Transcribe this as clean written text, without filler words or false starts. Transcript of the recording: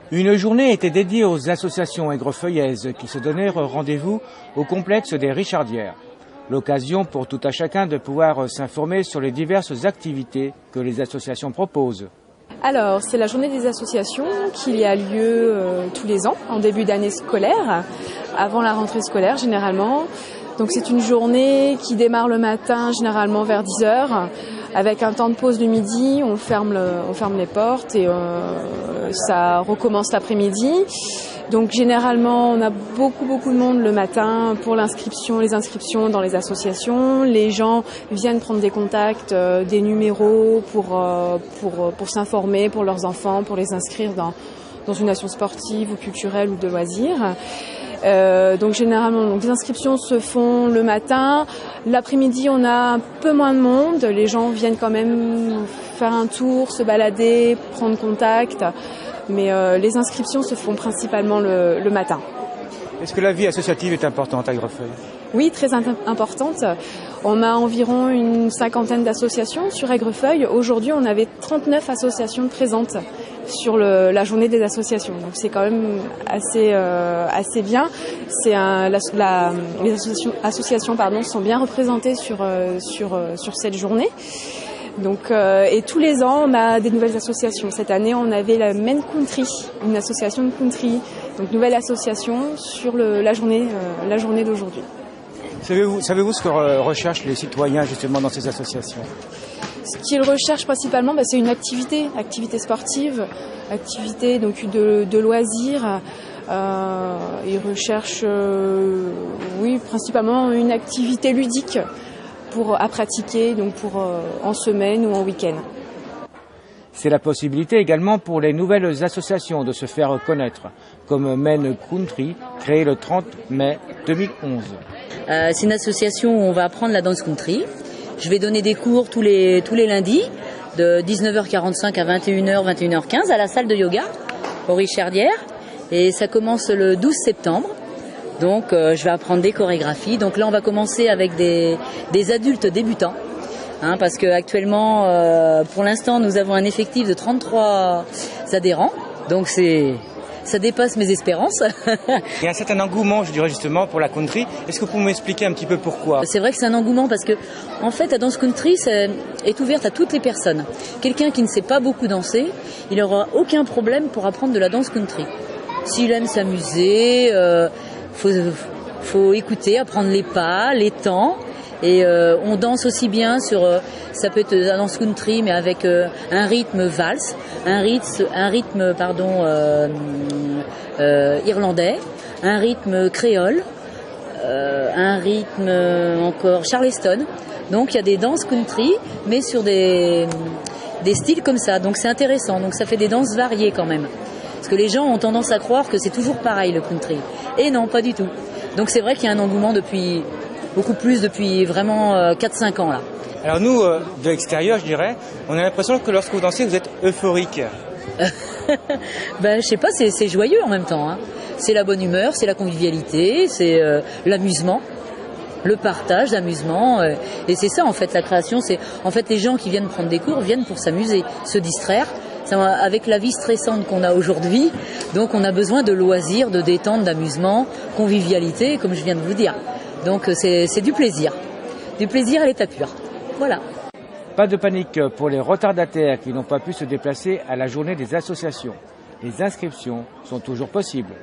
Une journée était dédiée aux associations aigrefeuillaises qui se donnèrent rendez-vous au complexe des Richardières. L'occasion pour tout à chacun de pouvoir s'informer sur les diverses activités que les associations proposent. Alors, c'est la journée des associations qui a lieu tous les ans, en début d'année scolaire, avant la rentrée scolaire généralement. Donc c'est une journée qui démarre le matin, généralement vers 10h, avec un temps de pause le midi, on ferme les portes et ça recommence l'après-midi. Donc généralement, on a beaucoup de monde le matin pour les inscriptions dans les associations. Les gens viennent prendre des contacts, des numéros pour s'informer pour leurs enfants, pour les inscrire dans une action sportive ou culturelle ou de loisirs. Donc généralement, les inscriptions se font le matin. L'après-midi, on a un peu moins de monde. Les gens viennent quand même faire un tour, se balader, prendre contact. Mais les inscriptions se font principalement le matin. Est-ce que la vie associative est importante à Aigrefeuille ? Oui, très importante. On a environ une 50aine d'associations sur Aigrefeuille. Aujourd'hui, on avait 39 associations présentes sur la journée des associations. Donc c'est quand même assez bien. Les associations sont bien représentées sur cette journée. Donc, et tous les ans, on a des nouvelles associations. Cette année, on avait la Men Country, une association de country. Donc, nouvelle association sur la journée d'aujourd'hui. Savez-vous ce que recherchent les citoyens justement dans ces associations ? Ce qu'ils recherchent principalement, c'est une activité sportive, activité donc de loisirs. Ils recherchent, principalement une activité ludique à pratiquer donc en semaine ou en week-end. C'est la possibilité également pour les nouvelles associations de se faire connaître, comme Men Country, créée le 30 mai 2011. C'est une association où on va apprendre la danse country. Je vais donner des cours tous les lundis, de 19h45 à 21h15 à la salle de yoga, aux Richardières. Et ça commence le 12 septembre. Donc je vais apprendre des chorégraphies. Donc là on va commencer avec des adultes débutants. Parce que actuellement, pour l'instant, nous avons un effectif de 33 adhérents. Donc ça dépasse mes espérances. Il y a un certain engouement, je dirais justement, pour la country. Est-ce que vous pouvez m'expliquer un petit peu pourquoi ? C'est vrai que c'est un engouement parce que, en fait, la danse country est ouverte à toutes les personnes. Quelqu'un qui ne sait pas beaucoup danser, il n'aura aucun problème pour apprendre de la danse country. S'il aime s'amuser, faut écouter, apprendre les pas, les temps. Et on danse aussi bien ça peut être la danse country, mais avec un rythme valse, un rythme irlandais, un rythme créole, un rythme encore charleston. Donc il y a des danses country, mais sur des styles comme ça. Donc c'est intéressant. Donc ça fait des danses variées quand même. Parce que les gens ont tendance à croire que c'est toujours pareil le country. Et non, pas du tout. Donc c'est vrai qu'il y a un engouement depuis vraiment 4-5 ans là. Alors nous, de l'extérieur, je dirais, on a l'impression que lorsque vous dansez, vous êtes euphorique. Je sais pas, c'est joyeux en même temps. C'est la bonne humeur, c'est la convivialité, c'est l'amusement, le partage, l'amusement. Et c'est ça en fait la création. C'est en fait les gens qui viennent prendre des cours viennent pour s'amuser, se distraire. Avec la vie stressante qu'on a aujourd'hui, donc on a besoin de loisirs, de détente, d'amusement, convivialité, comme je viens de vous dire. Donc c'est du plaisir à l'état pur. Voilà. Pas de panique pour les retardataires qui n'ont pas pu se déplacer à la journée des associations. Les inscriptions sont toujours possibles.